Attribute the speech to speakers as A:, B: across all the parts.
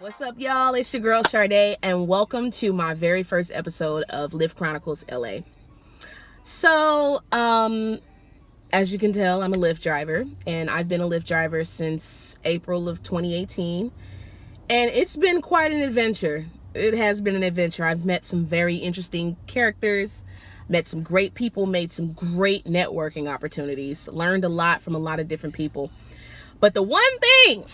A: What's up, y'all? It's your girl Sade, and welcome to my very first episode of LYFT CHRONICLES LA. So, as you can tell, I'm a Lyft driver, and I've been a Lyft driver since April of 2018, and it's been quite an adventure. It has been an adventure. I've met some very interesting characters, met some great people, made some great networking opportunities, learned a lot from a lot of different people. But the one thing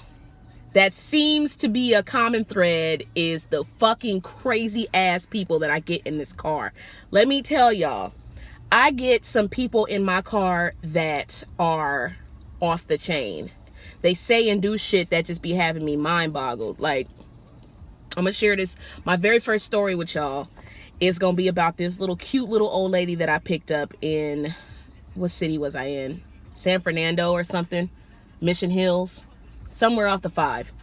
A: that seems to be a common thread is the fucking crazy ass people that I get in this car. Let me tell y'all, I get some people in my car that are off the chain. They say and do shit that just be having me mind boggled. Like, I'm gonna share this. My very first story with y'all is gonna be about this cute little old lady that I picked up in, what city was I in? San Fernando or something? Mission Hills? Somewhere off the 5.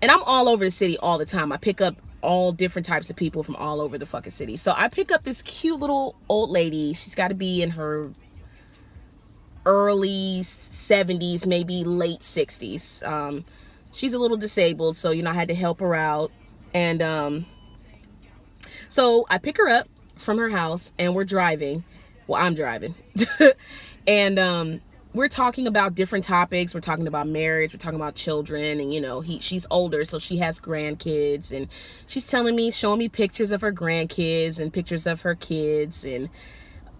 A: And I'm all over the city all the time. I pick up all different types of people from all over the fucking city. So I pick up this cute little old lady. She's got to be in her early 70s, maybe late 60s. She's a little disabled, so I had to help her out. And so I pick her up from her house, and we're driving. Well, I'm driving. And we're talking about different topics. We're talking about marriage. We're talking about children. And, she's older, so she has grandkids. And she's showing me pictures of her grandkids and pictures of her kids. And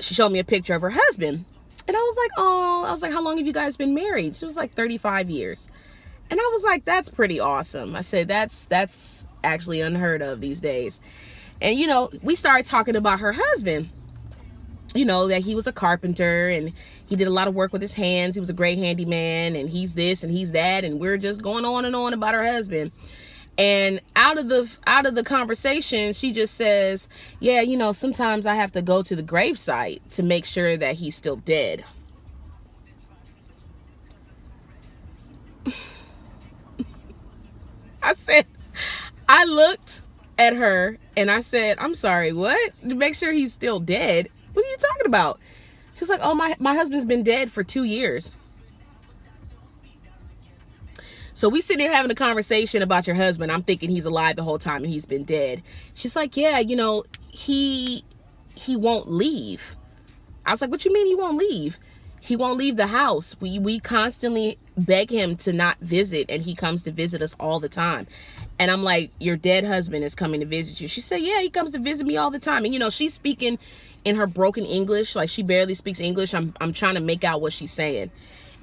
A: she showed me a picture of her husband. And I was like, how long have you guys been married? She was like 35 years. And I was like, that's pretty awesome. I said, that's actually unheard of these days. And, we started talking about her husband. That he was a carpenter and he did a lot of work with his hands. He was a great handyman, and he's this and he's that. And we're just going on and on about her husband. And out of the conversation, she just says, yeah, sometimes I have to go to the gravesite to make sure that he's still dead. I looked at her and I said, I'm sorry, what? To make sure he's still dead? What are you talking about? She's like, oh, my husband's been dead for 2 years. So we sitting there having a conversation about your husband. I'm thinking he's alive the whole time and he's been dead. She's like, yeah, he won't leave. I was like, what you mean he won't leave? He won't leave the house. We constantly beg him to not visit, and he comes to visit us all the time. And I'm like, your dead husband is coming to visit you. She said, yeah, he comes to visit me all the time. And she's speaking in her broken English, like she barely speaks English. I'm trying to make out what she's saying.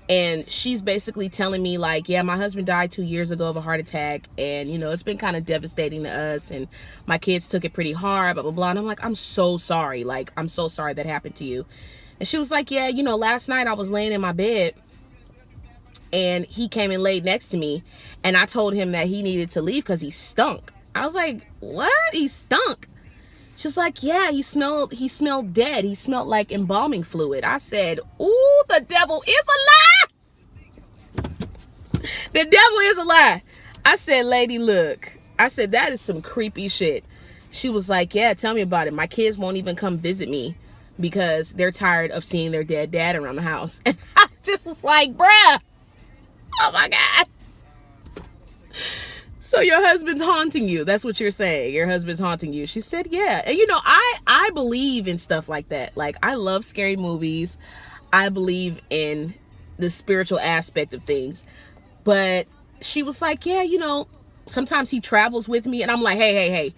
A: And she's basically telling me like, yeah, my husband died 2 years ago of a heart attack. And, it's been kind of devastating to us. And my kids took it pretty hard, blah, blah, blah. And I'm like, I'm so sorry. Like, I'm so sorry that happened to you. And she was like, yeah, last night I was laying in my bed and he came and laid next to me. And I told him that he needed to leave because he stunk. I was like, what? He stunk? She's like, yeah, he smelled dead. He smelled like embalming fluid. I said, ooh, the devil is a lie. The devil is a lie. I said, lady, look. I said, that is some creepy shit. She was like, yeah, tell me about it. My kids won't even come visit me because they're tired of seeing their dead dad around the house. And I just was like, bruh. Oh my God. So your husband's haunting you. That's what you're saying. Your husband's haunting you. She said, yeah. And I believe in stuff like that. Like, I love scary movies. I believe in the spiritual aspect of things. But she was like, yeah, sometimes he travels with me. And I'm like, hey.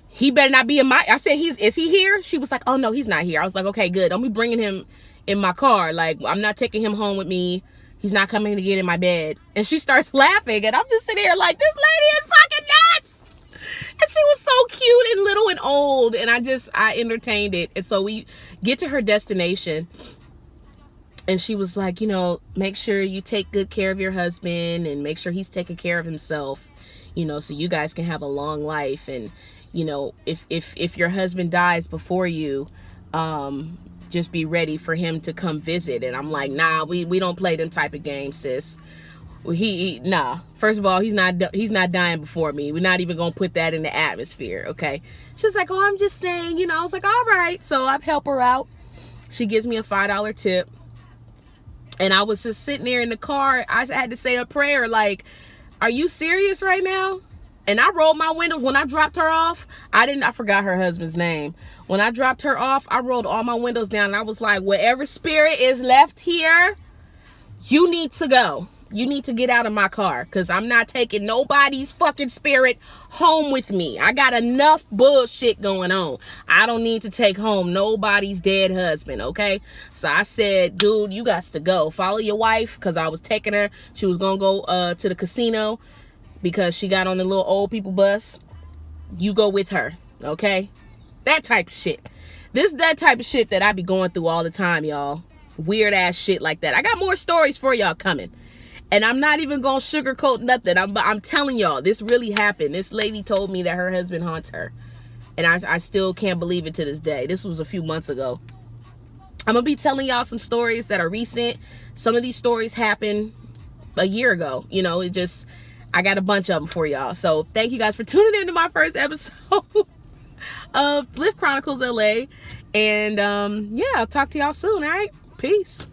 A: He better not be in my... I said, is he here? She was like, oh, no, he's not here. I was like, okay, good. Don't be bringing him in my car. Like, I'm not taking him home with me. He's not coming to get in my bed. And she starts laughing. And I'm just sitting here like, this lady is fucking nuts. And she was so cute and little and old. And I entertained it. And so we get to her destination. And she was like, make sure you take good care of your husband. And make sure he's taking care of himself. So you guys can have a long life. And, if your husband dies before you, just be ready for him to come visit. And I'm like, nah, we don't play them type of games, sis. Nah. First of all, he's not dying before me. We're not even gonna put that in the atmosphere, okay? She's like, oh, I'm just saying, I was like, all right. So I help her out. She gives me a $5 tip. And I was just sitting there in the car. I had to say a prayer like, Are you serious right now? And I rolled my windows when I dropped her off. I forgot her husband's name. When I dropped her off, I rolled all my windows down and I was like, whatever spirit is left here, you need to go. You need to get out of my car, because I'm not taking nobody's fucking spirit home with me. I got enough bullshit going on. I don't need to take home nobody's dead husband, okay? So I said, dude, you got to go. Follow your wife, because I was taking her. She was going to go to the casino because she got on the little old people bus. You go with her, okay? That type of shit. That type of shit that I be going through all the time, y'all. Weird ass shit like that. I got more stories for y'all coming. And I'm not even gonna sugarcoat nothing. I'm telling y'all, this really happened. This lady told me that her husband haunts her. And I still can't believe it to this day. This was a few months ago. I'm gonna be telling y'all some stories that are recent. Some of these stories happened a year ago. You know, I got a bunch of them for y'all. So thank you guys for tuning in to my first episode of LYFT Chronicles LA. And yeah, I'll talk to y'all soon, all right? Peace.